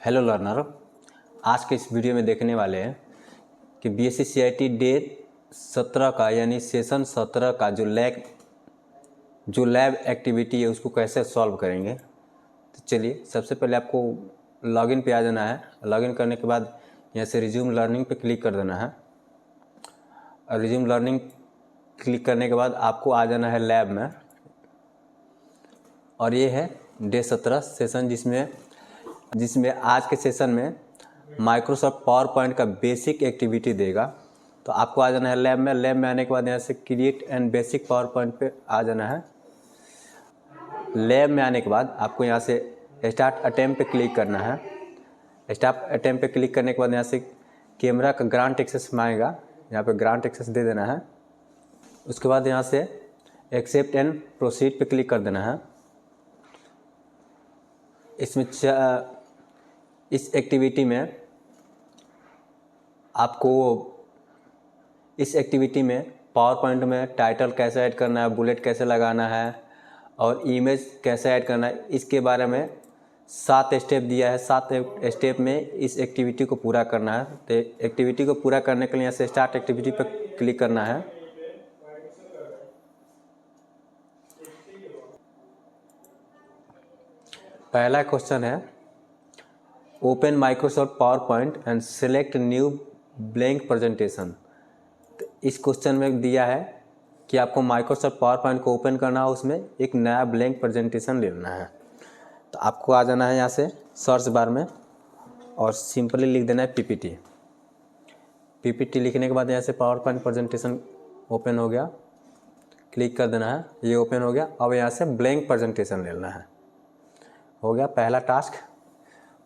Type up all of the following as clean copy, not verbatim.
Hello learner, आज के इस वीडियो में देखने वाले हैं कि बीएससी सीआईटी डे 17 का यानी सेशन 17 का जो लैब एक्टिविटी है उसको कैसे सॉल्व करेंगे। तो चलिए, सबसे पहले आपको लॉगिन पे आ जाना है। लॉगिन करने के बाद यहाँ से रिज्यूम लर्निंग पे क्लिक कर देना है। और रिज्यूम लर्निंग क्लिक करने के बाद आपको आ जाना है लैब में। और ये है डे 17 सेशन, जिसमें आज के सेशन में माइक्रोसॉफ्ट पावर पॉइंट का बेसिक एक्टिविटी देगा। तो आपको आ जाना है लैब में। लैब में आने के बाद यहाँ से create and basic power point पे आ जाना है। लैब में आने के बाद आपको यहाँ से स्टार्ट अटेम्प्ट पे क्लिक करना है। स्टार्ट अटेम्प्ट पे क्लिक करने के बाद यहाँ से कैमरा का ग्रांट एक्सेस मांगेगा, यहाँ पे ग्रांट एक्सेस दे देना है। उसके बाद यहाँ से एक्सेप्ट एंड प्रोसीड पे क्लिक कर देना है। इस एक्टिविटी में आपको पावर पॉइंट में टाइटल कैसे ऐड करना है, बुलेट कैसे लगाना है और इमेज कैसे ऐड करना है, इसके बारे में 7 स्टेप दिया है। 7 स्टेप में इस एक्टिविटी को पूरा करना है। तो एक्टिविटी को पूरा करने के लिए यहाँ से स्टार्ट एक्टिविटी पर क्लिक करना है। पहला क्वेश्चन है open Microsoft power point and select new blank presentation. तो इस क्वेश्चन में दिया है कि आपको माइक्रोसॉफ्ट पावर पॉइंट को ओपन करना है, उसमें एक नया ब्लैंक प्रेजेंटेशन लेना है। तो आपको आ जाना है यहाँ से सर्च बार में और सिंपली लिख देना है पीपीटी। पीपीटी लिखने के बाद यहाँ से पावर पॉइंट प्रेजेंटेशन ओपन हो गया, क्लिक कर देना है, ये ओपन हो गया। अब यहाँ से ब्लैंक प्रेजेंटेशन लेना है। हो गया पहला टास्क।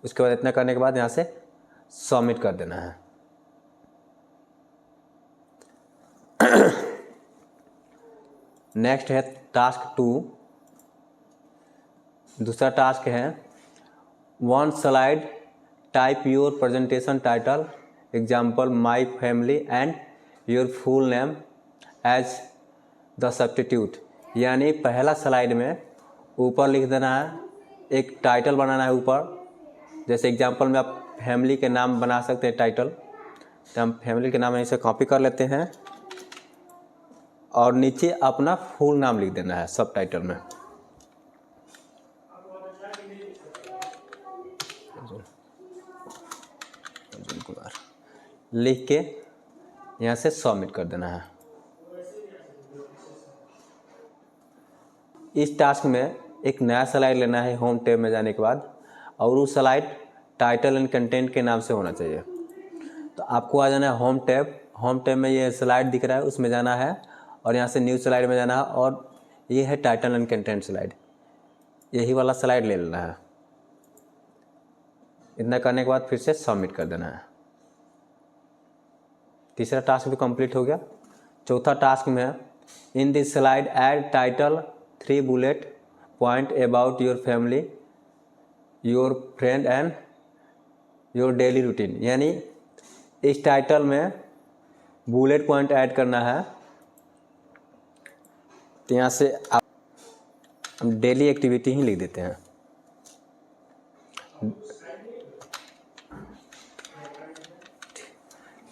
उसके बाद इतना करने के बाद यहाँ से सबमिट कर देना है। नेक्स्ट है टास्क 2। दूसरा टास्क है 1 slide type your presentation title example my family and your full name as the substitute. यानी पहला स्लाइड में ऊपर लिख देना है, एक टाइटल बनाना है ऊपर। जैसे एग्जांपल में आप फैमिली के नाम बना सकते हैं टाइटल। तो हम फैमिली के नाम इसे कॉपी कर लेते हैं और नीचे अपना फुल नाम लिख देना है सब टाइटल में। लिख के यहाँ से सबमिट कर देना है। इस टास्क में एक नया स्लाइड लेना है होम टैब में जाने के बाद, और वो स्लाइड टाइटल एंड कंटेंट के नाम से होना चाहिए। तो आपको आ जाना है होम टैब। होम टैब में ये स्लाइड दिख रहा है, उसमें जाना है और यहाँ से न्यू स्लाइड में जाना है, और ये है टाइटल एंड कंटेंट स्लाइड, यही वाला स्लाइड ले लेना है। इतना करने के बाद फिर से सबमिट कर देना है। तीसरा टास्क भी कंप्लीट हो गया। चौथा टास्क में in this slide add title 3 bullet point about your family, your friend and your daily routine. यानी इस टाइटल में बुलेट पॉइंट ऐड करना है। तो यहाँ से आप डेली एक्टिविटी ही लिख देते हैं।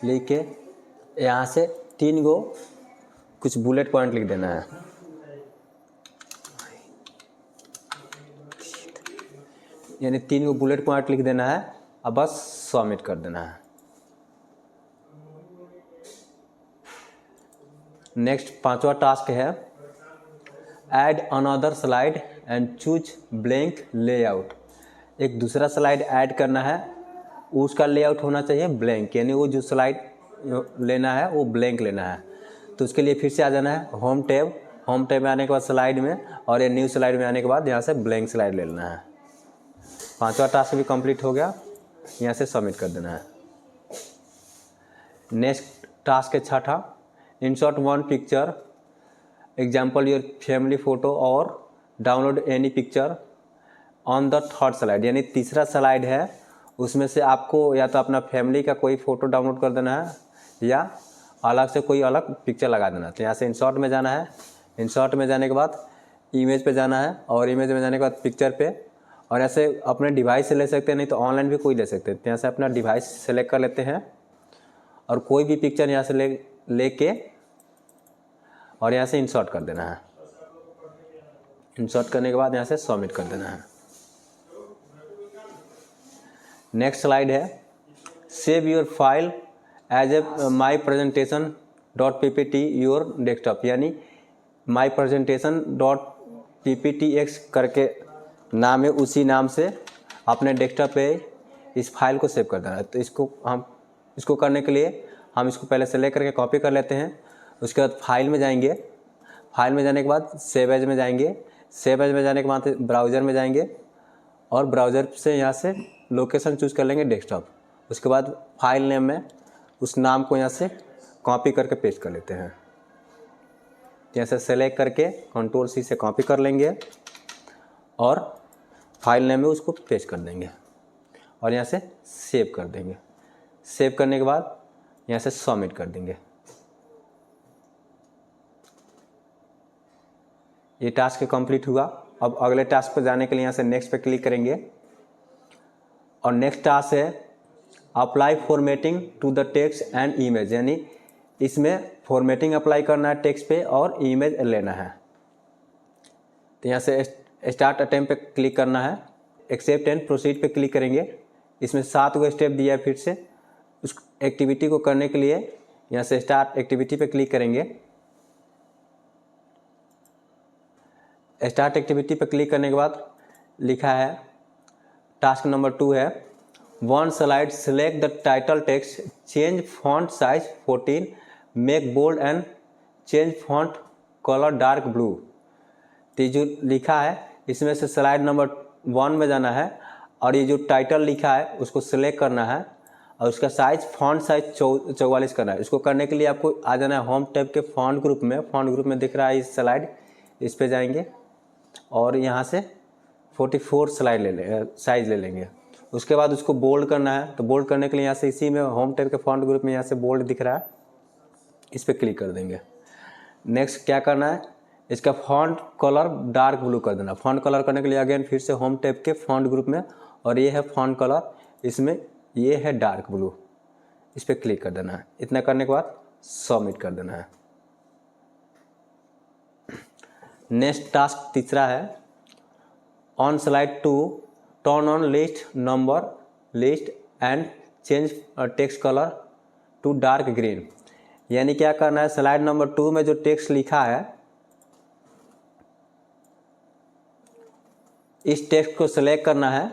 लिख के यहाँ से 3 गो कुछ बुलेट पॉइंट लिख देना है। यानी 3 गो बुलेट पॉइंट लिख देना है और बस सबमिट कर देना है। नेक्स्ट 5वां टास्क है add another slide and choose blank layout. एक दूसरा स्लाइड ऐड करना है, उसका लेआउट होना चाहिए ब्लैंक, यानी वो जो स्लाइड लेना है वो ब्लैंक लेना है। तो उसके लिए फिर से आ जाना है होम टैब। होम टैब में आने के बाद स्लाइड में, और ये न्यू स्लाइड में आने के बाद यहाँ से ब्लैंक स्लाइड ले लेना है। 5वां टास्क भी कंप्लीट हो गया, यहाँ से सबमिट कर देना है। नेक्स्ट टास्क है 6ठा insert 1 picture example your family photo और download any picture on the 3rd slide. यानी तीसरा स्लाइड है, उसमें से आपको या तो अपना फैमिली का कोई फ़ोटो डाउनलोड कर देना है या अलग से कोई अलग पिक्चर लगा देना। तो यहाँ से इंसर्ट में जाना है। इंसर्ट में जाने के बाद इमेज पे जाना है, और इमेज में जाने के बाद पिक्चर पे, और ऐसे अपने डिवाइस से ले सकते हैं, नहीं तो ऑनलाइन भी कोई ले सकते हैं। तो यहाँ से अपना डिवाइस सेलेक्ट कर लेते हैं और कोई भी पिक्चर यहाँ से लेके और यहाँ से इंसर्ट कर देना है। इंसर्ट करने के बाद यहाँ से सबमिट कर देना है। नेक्स्ट स्लाइड है save your file as a my presentation dot PPT your desktop, यानी माई प्रेजेंटेशन डॉट PPTX करके नाम है, उसी नाम से अपने डेस्कटॉप पे इस फाइल को सेव कर देना है। तो इसको करने के लिए हम इसको पहले सेलेक्ट करके कॉपी कर लेते हैं। उसके बाद फाइल में जाएंगे, फाइल में जाने के बाद सेव एज में जाएंगे, सेव एज में जाने के बाद ब्राउज़र में जाएंगे और ब्राउज़र से यहाँ से लोकेशन चूज़ कर लेंगे डेस्कटॉप। उसके बाद फाइल नेम में उस नाम को यहाँ से कॉपी करके पेस्ट कर लेते हैं। जैसे सेलेक्ट करके Ctrl+C से कॉपी कर लेंगे और फाइल नेम में उसको पेस्ट कर देंगे और यहाँ से सेव कर देंगे। सेव करने के बाद यहाँ से सबमिट कर देंगे। ये टास्क कंप्लीट हुआ। अब अगले टास्क पर जाने के लिए यहाँ से नेक्स्ट पे क्लिक करेंगे और नेक्स्ट टास्क है apply formatting to the text and image, यानी इसमें फॉर्मेटिंग अप्लाई करना है टेक्स्ट पे और इमेज लेना है। तो यहाँ से स्टार्ट अटेम्प्ट पे क्लिक करना है, एक्सेप्ट एंड प्रोसीड पे क्लिक करेंगे। इसमें 7 गो स्टेप दिया है। फिर से उस एक्टिविटी को करने के लिए यहाँ से स्टार्ट एक्टिविटी पे क्लिक करेंगे। स्टार्ट एक्टिविटी पे क्लिक करने के बाद लिखा है टास्क नंबर 2 है 1 slide select the title text change font size 14 make bold and change font colour dark blue. तो जो लिखा है इसमें से स्लाइड नंबर 1 में जाना है और ये जो टाइटल लिखा है उसको सिलेक्ट करना है और उसका साइज फॉन्ट साइज 44 करना है। इसको करने के लिए आपको आ जाना है होम टैब के फॉन्ट ग्रुप में। फॉन्ट ग्रुप में दिख रहा है इस स्लाइड, इस पे जाएंगे और यहाँ से 44 स्लाइड साइज ले लेंगे। उसके बाद उसको बोल्ड करना है। तो बोल्ड करने के लिए यहाँ से इसी में होम टैब के फॉन्ट ग्रुप में यहाँ से बोल्ड दिख रहा है, इस पर क्लिक कर देंगे। नेक्स्ट क्या करना है, इसका फॉन्ट कलर डार्क ब्लू कर देना। फॉन्ट कलर करने के लिए अगेन फिर से होम टैब के फॉन्ट ग्रुप में और ये है फॉन्ट कलर, इसमें ये है डार्क ब्लू, इस पर क्लिक कर देना है। इतना करने के बाद सबमिट कर देना है। नेक्स्ट टास्क तीसरा है on slide 2 turn on list number list and change text colour to dark green, यानी क्या करना है स्लाइड नंबर 2 में जो टेक्स्ट लिखा है इस टेक्स्ट को सिलेक्ट करना है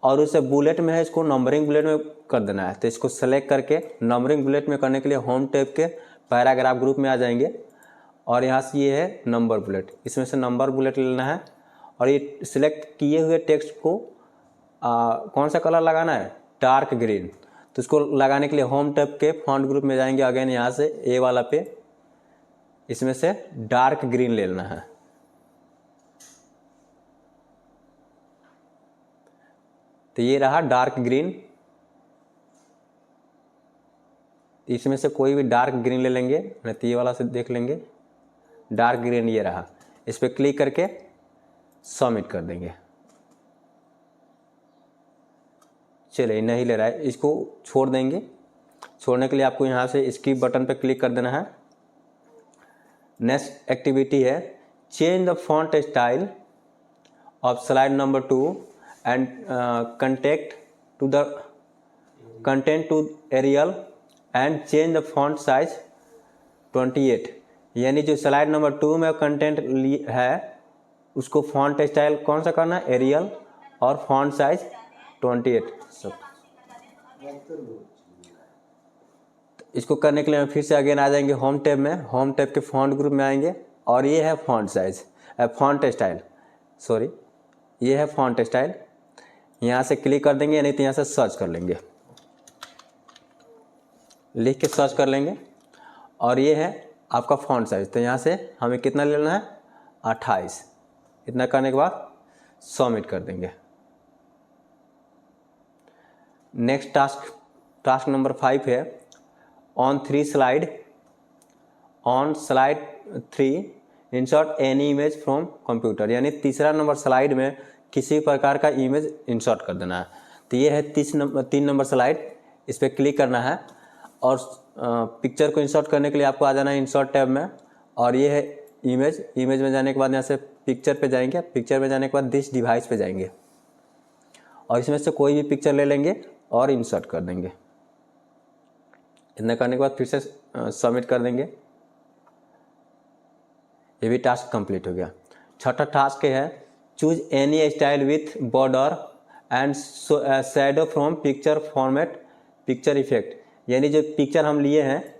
और उसे बुलेट में है इसको नंबरिंग बुलेट में कर देना है। तो इसको सेलेक्ट करके नंबरिंग बुलेट में करने के लिए होम टैब के पैराग्राफ ग्रुप में आ जाएंगे और यहाँ से ये है नंबर बुलेट, इसमें से नंबर बुलेट लेना है और ये सिलेक्ट किए हुए टेक्स्ट को कौन सा कलर लगाना है, डार्क ग्रीन। तो इसको लगाने के लिए होम टैब के फॉन्ट ग्रुप में जाएंगे अगेन यहाँ से ए वाला पे, इसमें से डार्क ग्रीन ले लेना है। तो ये रहा डार्क ग्रीन, इसमें से कोई भी डार्क ग्रीन ले लेंगे, नहीं तो ये वाला से देख लेंगे डार्क ग्रीन ये रहा। इस पर क्लिक करके सबमिट कर देंगे। चलिए नहीं ले रहा है, इसको छोड़ देंगे। छोड़ने के लिए आपको यहाँ से स्किप बटन पर क्लिक कर देना है। नेक्स्ट एक्टिविटी है change the font style of slide number 2 and content to Arial and change the font size 28, यानी जो स्लाइड नंबर 2 में कंटेंट है उसको फॉन्ट स्टाइल कौन सा करना है, एरियल और फॉन्ट साइज 28 सब। इसको करने के लिए फिर से अगेन आ जाएंगे होम टैब में, होम टैब के फॉन्ट ग्रुप में आएंगे और ये है font size font style, sorry ये है फॉन्ट स्टाइल। यहाँ से क्लिक कर देंगे, नहीं तो यहाँ से सर्च कर लेंगे, लिख के सर्च कर लेंगे और ये है आपका फॉन्ट साइज। तो यहाँ से हमें कितना लेना है, 28। इतना करने के बाद सबमिट कर देंगे। नेक्स्ट टास्क नंबर 5 है on 3 slide on slide 3 insert any image from computer, यानी तीसरा नंबर स्लाइड में किसी प्रकार का इमेज इंसर्ट कर देना है। तो ये है 3 नंबर स्लाइड, इस पर क्लिक करना है और पिक्चर को इंसर्ट करने के लिए आपको आ जाना है इंसर्ट टैब में। और ये है इमेज में जाने के बाद यहाँ से पिक्चर पे जाएंगे, पिक्चर में जाने के बाद दिस डिवाइस पे जाएंगे और इसमें से कोई भी पिक्चर ले लेंगे और इंसर्ट कर देंगे। इतना करने के बाद फिर से सबमिट कर देंगे। ये भी टास्क कंप्लीट हो गया। छठा टास्क है choose any style with border and shadow from picture format picture effect, यानी जो पिक्चर हम लिए हैं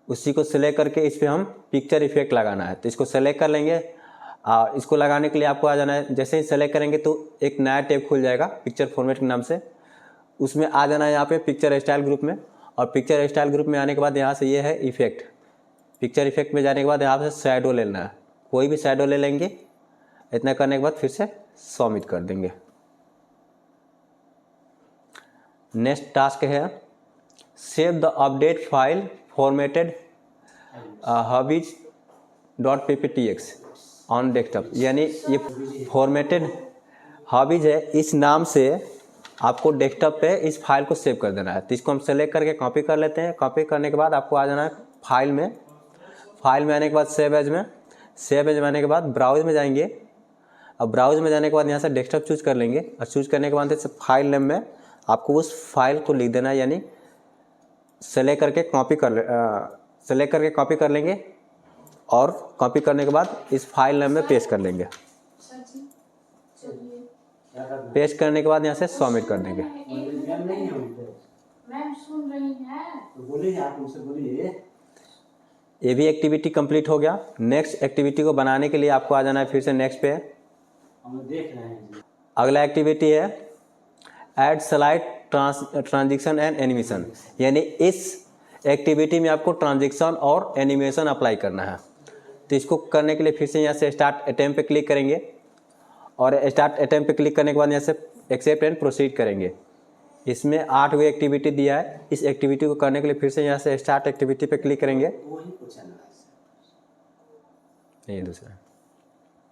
उसी को सिलेक्ट करके इस पर हम पिक्चर इफेक्ट लगाना है। तो इसको सेलेक्ट कर लेंगे। इसको लगाने के लिए आपको आ जाना है, जैसे ही सेलेक्ट करेंगे तो एक नया टैब खुल जाएगा पिक्चर फॉर्मेट के नाम से। उसमें आ जाना है यहाँ पे पिक्चर स्टाइल ग्रुप में, और पिक्चर स्टाइल ग्रुप में आने के बाद यहाँ से ये है इफेक्ट। पिक्चर इफेक्ट में जाने के बाद यहाँ से शैडो लेना है, कोई भी शैडो ले लेंगे। इतना करने के बाद फिर से सबमिट कर देंगे। नेक्स्ट टास्क है save the update file formatted hobbies.pptx on desktop, यानी ये फॉर्मेटेड हॉबीज है, इस नाम से आपको डेस्कटॉप पे इस फाइल को सेव कर देना है। तो इसको हम सेलेक्ट करके कॉपी कर लेते हैं। कॉपी करने के बाद आपको आ जाना है फाइल में। फाइल में आने के बाद सेव एज में आने के बाद ब्राउज में जाएंगे। अब ब्राउज में जाने के बाद यहाँ से डेस्कटॉप चूज कर लेंगे और चूज करने के बाद फाइल नेम में आपको उस फाइल को लिख देना है, यानी सेलेक्ट करके कॉपी कर लेंगे और कॉपी करने के बाद इस फाइल नेम में पेस्ट कर लेंगे। पेस्ट करने के बाद यहाँ से सबमिट कर देंगे। ये भी एक्टिविटी कंप्लीट हो गया। नेक्स्ट एक्टिविटी को बनाने के लिए आपको आ जाना है फिर से नेक्स्ट पे। अगला एक्टिविटी है add slide transition and animation, यानी इस एक्टिविटी में आपको ट्रांजिशन और एनिमेशन अप्लाई करना है। तो इसको करने के लिए फिर से यहाँ से स्टार्ट अटेम्प्ट पे क्लिक करेंगे और स्टार्ट अटेम्प्ट पे क्लिक करने के बाद यहाँ से एक्सेप्ट एंड प्रोसीड करेंगे। इसमें 8 गो एक्टिविटी दिया है। इस एक्टिविटी को करने के लिए फिर से यहाँ से स्टार्ट एक्टिविटी पे क्लिक करेंगे। ये दूसरा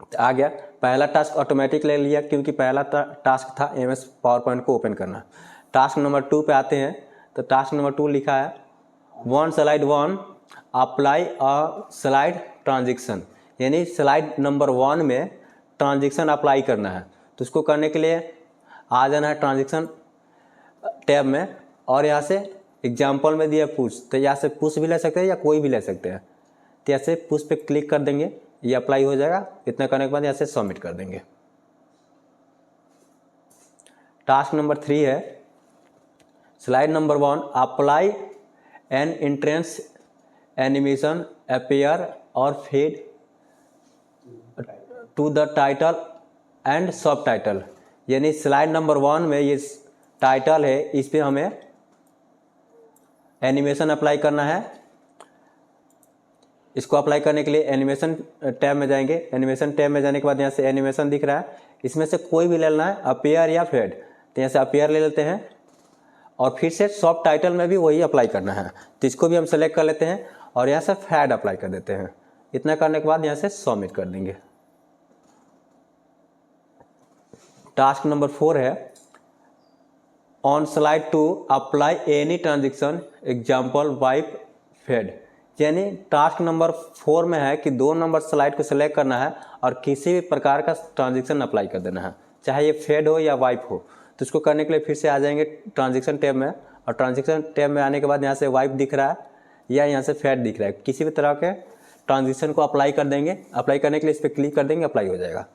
तो आ गया। पहला टास्क ऑटोमेटिक ले लिया क्योंकि पहला टास्क था MS पावर पॉइंट को ओपन करना। टास्क नंबर 2 पे आते हैं। तो टास्क नंबर 2 लिखा है 1 स्लाइड 1 अप्लाई अ स्लाइड ट्रांजिशन, यानी स्लाइड नंबर 1 में ट्रांजिशन अप्लाई करना है। तो उसको करने के लिए आ जाना है ट्रांजिशन टैब में और यहाँ से एग्जाम्पल में दिया पुश, तो यहाँ से पुश भी ले सकते हैं या कोई भी ले सकते हैं। तो यहाँ से पुश पे क्लिक कर देंगे, ये अप्लाई हो जाएगा। इतना करने के बाद यहाँ से सबमिट कर देंगे। टास्क नंबर 3 है slide number 1 apply an entrance animation appear और fade to the title and subtitle, यानी स्लाइड नंबर 1 में ये टाइटल है, इस पे हमें एनिमेशन अप्लाई करना है। इसको अप्लाई करने के लिए एनिमेशन टैब में जाएंगे। एनिमेशन टैब में जाने के बाद यहाँ से एनिमेशन दिख रहा है, इसमें से कोई भी लेना है अपीयर या फेड। तो यहाँ से अपीयर ले लेते हैं और फिर से सब टाइटल में भी वही अप्लाई करना है। तो इसको भी हम सेलेक्ट कर लेते हैं और यहाँ से फेड अप्लाई कर देते हैं। इतना करने के बाद यहाँ से सबमिट कर देंगे। टास्क नंबर 4 है on slide 2 apply any transition example wipe fade, यानी टास्क नंबर 4 में है कि 2 नंबर स्लाइड को सिलेक्ट करना है और किसी भी प्रकार का ट्रांजिशन अप्लाई कर देना है, चाहे ये फेड हो या वाइप हो। तो इसको करने के लिए फिर से आ जाएंगे ट्रांजिशन टैब में और ट्रांजिशन टैब में आने के बाद यहाँ से वाइप दिख रहा है या यहाँ से फेड दिख रहा है, किसी भी तरह के ट्रांजिशन को अप्लाई कर देंगे। अप्लाई करने के लिए इस पर क्लिक कर देंगे, अप्लाई हो जाएगा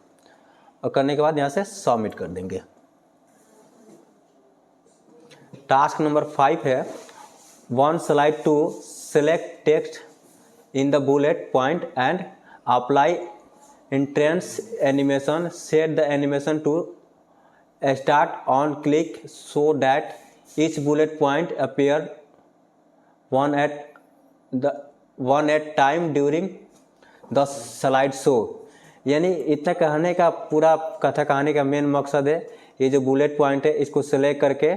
और करने के बाद यहाँ से सबमिट कर देंगे। टास्क नंबर 5 है 1 slide 2 select text in the bullet point and apply entrance animation. Set the animation to start on click so that each bullet point appear one at time during the slide show, यानी इतना कहने का पूरा कथा कहानी का main मकसद है ये जो बुलेट पॉइंट है इसको सिलेक्ट करके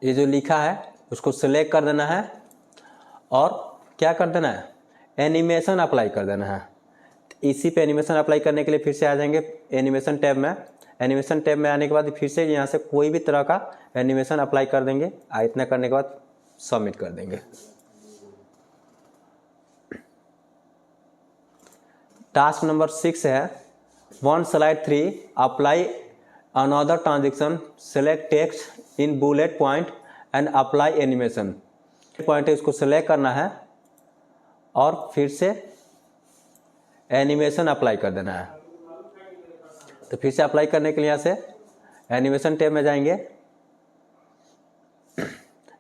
ये जो लिखा है उसको सिलेक्ट कर देना है और क्या कर देना है एनिमेशन अप्लाई कर देना है। इसी पे एनिमेशन अप्लाई करने के लिए फिर से आ जाएंगे एनिमेशन टैब में। एनिमेशन टैब में आने के बाद फिर से यहाँ से कोई भी तरह का एनिमेशन अप्लाई कर देंगे। इतना करने के बाद सबमिट कर देंगे। टास्क नंबर 6 है one slide 3 apply another transaction, select text in bullet point and apply animation. Point है उसको सेलेक्ट करना है और फिर से एनिमेशन अप्लाई कर देना है। तो फिर से अप्लाई करने के लिए यहाँ से एनिमेशन टैब में जाएंगे।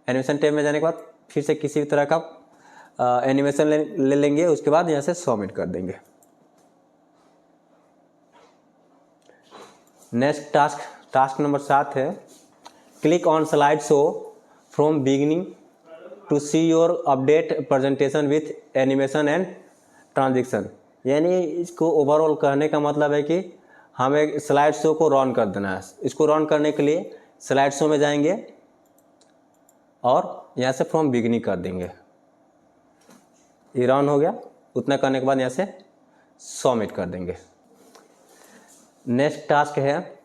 एनिमेशन टैब में जाने के बाद फिर से किसी भी तरह का एनिमेशन ले लेंगे। उसके बाद यहाँ से सबमिट कर देंगे। नेक्स्ट टास्क नंबर 7 है click on slide show from beginning to see your update presentation with animation and transaction. यानी इसको ओवरऑल कहने का मतलब है कि हमें स्लाइड शो को रन कर देना है। इसको रन करने के लिए स्लाइड शो में जाएंगे और यहाँ से फ्रॉम बिगिनिंग कर देंगे। ये रन हो गया। उतना करने के बाद यहाँ से सबमिट कर देंगे। नेक्स्ट टास्क है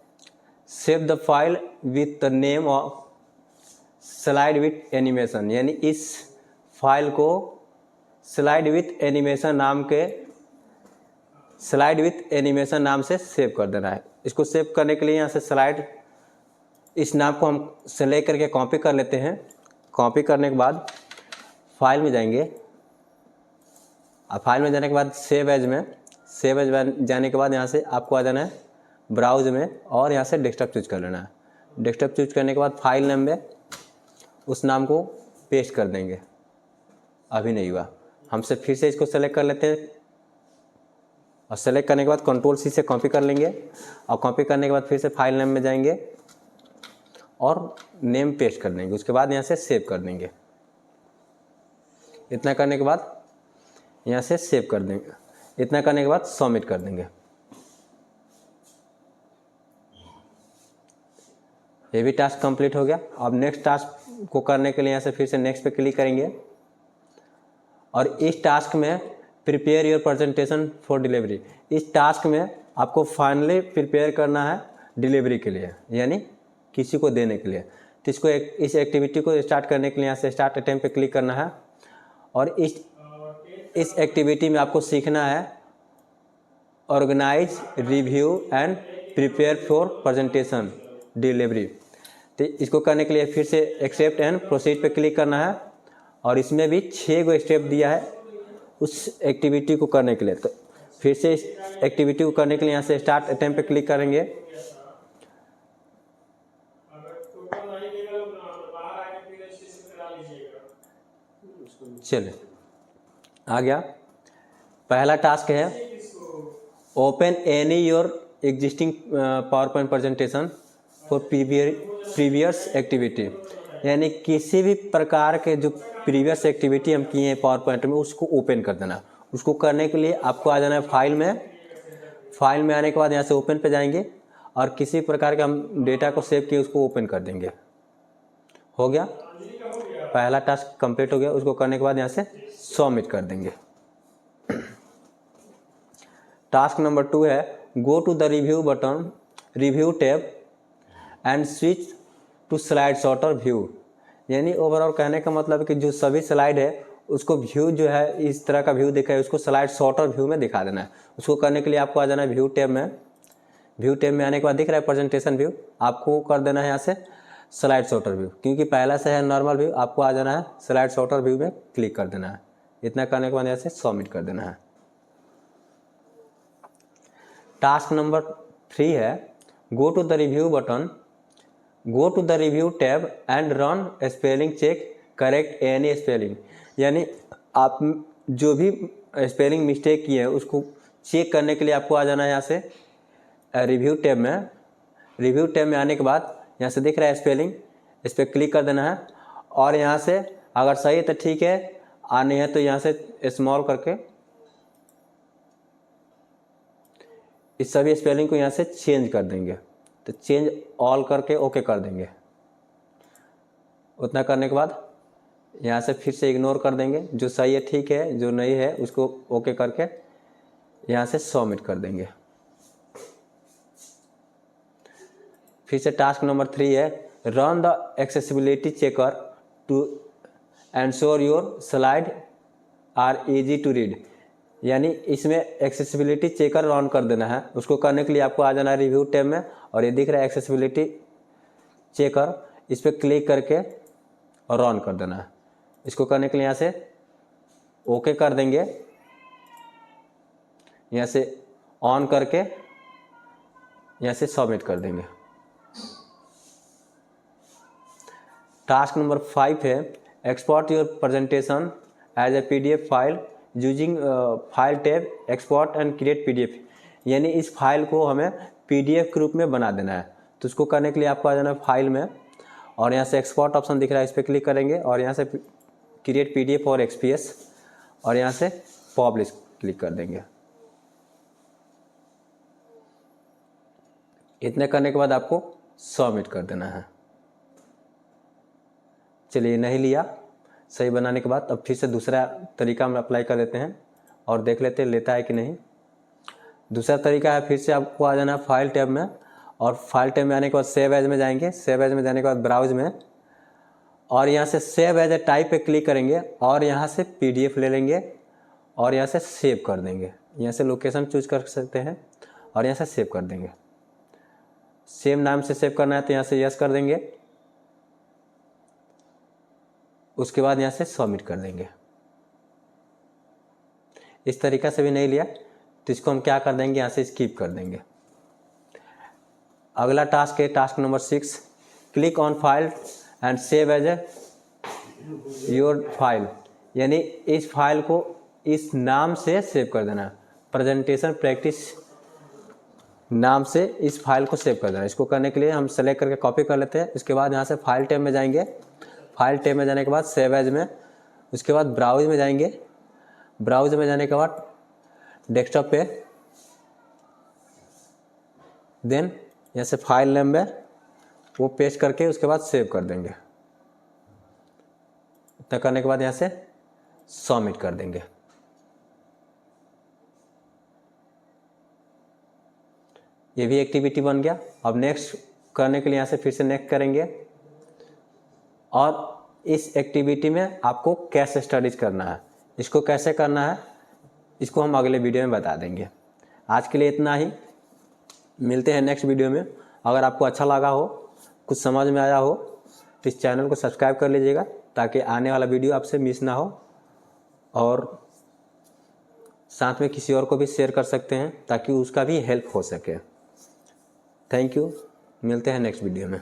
save the file with the name of slide with animation. यानी इस फाइल को स्लाइड विथ एनिमेशन नाम से सेव कर देना है। इसको सेव करने के लिए यहाँ से स्लाइड इस नाम को हम सेलेक्ट करके कॉपी कर लेते हैं। कॉपी करने के बाद फाइल में जाएंगे। फाइल में जाने के बाद सेव एज जाने के बाद यहाँ से आपको आ जाना है ब्राउज में और यहाँ से डेस्कटॉप चूज कर लेना है। डेस्कटॉप चूज करने के बाद फाइल नेम में उस नाम को पेस्ट कर देंगे। अभी नहीं हुआ, हमसे फिर से इसको सेलेक्ट कर लेते हैं और सेलेक्ट करने के बाद कंट्रोल सी से कॉपी कर लेंगे। और कॉपी करने के बाद फिर से फाइल नेम में जाएंगे और नेम पेस्ट कर देंगे। उसके बाद यहाँ से सेव कर देंगे। इतना करने के बाद यहाँ से सेव कर देंगे। इतना करने के बाद सबमिट कर देंगे। ये भी टास्क कंप्लीट हो गया। अब नेक्स्ट टास्क को करने के लिए यहाँ से फिर से नेक्स्ट पे क्लिक करेंगे और इस टास्क में prepare your presentation for delivery. इस टास्क में आपको फाइनली प्रिपेयर करना है डिलीवरी के लिए, यानी किसी को देने के लिए। तो इसको इस एक्टिविटी को स्टार्ट करने के लिए यहाँ से स्टार्ट अटेम्प्ट पे क्लिक करना है और इस एक्टिविटी में आपको सीखना है organise, review and prepare for presentation delivery. तो इसको करने के लिए फिर से एक्सेप्ट एंड प्रोसीड पे क्लिक करना है और इसमें भी 6 गो स्टेप दिया है उस एक्टिविटी को करने के लिए। तो फिर से इस एक्टिविटी को करने के लिए यहाँ से स्टार्ट अटेम्प्ट पे क्लिक करेंगे। चलिए आ गया। पहला टास्क है open any your existing power point presentation for previous activity. यानी किसी भी प्रकार के जो प्रीवियस एक्टिविटी हम किए हैं पावर पॉइंट में उसको ओपन कर देना। उसको करने के लिए आपको आ जाना है फाइल में आने के बाद यहाँ से ओपन पे जाएंगे और किसी प्रकार के हम डेटा को सेव किए उसको ओपन कर देंगे। हो गया, पहला टास्क कंप्लीट हो गया। उसको करने के बाद यहाँ से सबमिट कर देंगे। टास्क नंबर 2 है go to the review tab and switch to slide sorter view. यानी ओवरऑल कहने का मतलब है कि जो सभी स्लाइड है उसको व्यू जो है इस तरह का व्यू दिखा है उसको स्लाइड शॉर्टर व्यू में दिखा देना है। उसको करने के लिए आपको आ जाना है व्यू टैब में। व्यू टैब में आने के बाद दिख रहा है प्रेजेंटेशन व्यू, आपको कर देना है यहाँ से स्लाइड शॉर्टर व्यू। क्योंकि पहला से है नॉर्मल व्यू, आपको आ जाना है स्लाइड शॉर्टर व्यू में क्लिक कर देना है। इतना करने के बाद यहाँ से सबमिट कर देना है। टास्क नंबर 3 है go to the review tab and run spelling check correct any spelling. यानी आप जो भी स्पेलिंग मिस्टेक किए हैं उसको चेक करने के लिए आपको आ जाना है यहाँ से रिव्यू टैब में। रिव्यू टैब में आने के बाद यहाँ से दिख रहा है स्पेलिंग, इस पर क्लिक कर देना है और यहाँ से अगर सही है तो ठीक है, नहीं है तो यहाँ से स्मॉल करके इस सभी स्पेलिंग को यहाँ से चेंज कर देंगे। तो चेंज ऑल करके ओके कर देंगे। उतना करने के बाद यहाँ से फिर से इग्नोर कर देंगे। जो सही है ठीक है, जो नहीं है उसको ओके करके यहाँ से सबमिट कर देंगे। फिर से टास्क नंबर 3 है, run the accessibility checker to ensure your slide are easy to read. यानी इसमें एक्सेसिबिलिटी चेकर रन कर देना है। उसको करने के लिए आपको आ जाना है रिव्यू टैब में, और ये दिख रहा है एक्सेसिबिलिटी चेकर, इस पर क्लिक करके और रन कर देना है। इसको करने के लिए यहाँ से ओके कर देंगे, यहाँ से ऑन करके यहाँ से सबमिट कर देंगे। टास्क नंबर 5 है, export your presentation as a PDF file using file tab, export and create PDF। यानी इस फाइल को हमें PDF के रूप में बना देना है। तो उसको करने के लिए आपको आ जाना है फाइल में, और यहाँ से एक्सपोर्ट ऑप्शन दिख रहा है, इस पर क्लिक करेंगे और यहाँ से क्रिएट PDF और XPS, और यहाँ से पब्लिश क्लिक कर देंगे। इतने करने के बाद आपको सबमिट कर देना है। चलिए, नहीं लिया सही बनाने के बाद, अब फिर से दूसरा तरीका हम अप्लाई कर लेते हैं और देख लेते हैं लेता है कि नहीं। दूसरा तरीका है, फिर से आपको आ जाना है फाइल टैब में, और फाइल टैब में आने के बाद सेव एज में जाएंगे। सेव एज में जाने के बाद ब्राउज में, और यहाँ से सेव एज ए टाइप पे क्लिक करेंगे और यहाँ से PDF ले लेंगे और यहाँ से सेव कर देंगे। यहाँ से लोकेशन चूज कर सकते हैं और यहाँ से सेव कर देंगे। सेम नाम से सेव करना है तो यहाँ से यस कर देंगे, उसके बाद यहाँ से सबमिट कर देंगे। इस तरीका से भी नहीं लिया तो इसको हम क्या कर देंगे, यहाँ से स्किप कर देंगे। अगला टास्क है task number 6, click on file and save as a your file. यानी इस फाइल को इस नाम से सेव कर देना, प्रेजेंटेशन प्रैक्टिस नाम से इस फाइल को सेव कर देना। इसको करने के लिए हम सेलेक्ट करके कॉपी कर लेते हैं। उसके बाद यहाँ से फाइल टैब में जाएंगे। फाइल टैब में जाने के बाद सेव एज में, उसके बाद ब्राउज में जाएंगे। ब्राउज में जाने के बाद डेस्कटॉप पे, देन यहाँ से फाइल नेम में वो पेस्ट करके उसके बाद सेव कर देंगे। इतना करने के बाद यहाँ से सबमिट कर देंगे। ये भी एक्टिविटी बन गया। अब नेक्स्ट करने के लिए यहाँ से फिर से नेक्स्ट करेंगे, और इस एक्टिविटी में आपको कैसे स्टडीज करना है, इसको कैसे करना है, इसको हम अगले वीडियो में बता देंगे। आज के लिए इतना ही, मिलते हैं नेक्स्ट वीडियो में। अगर आपको अच्छा लगा हो, कुछ समझ में आया हो, तो इस चैनल को सब्सक्राइब कर लीजिएगा ताकि आने वाला वीडियो आपसे मिस ना हो, और साथ में किसी और को भी शेयर कर सकते हैं ताकि उसका भी हेल्प हो सके। थैंक यू, मिलते हैं नेक्स्ट वीडियो में।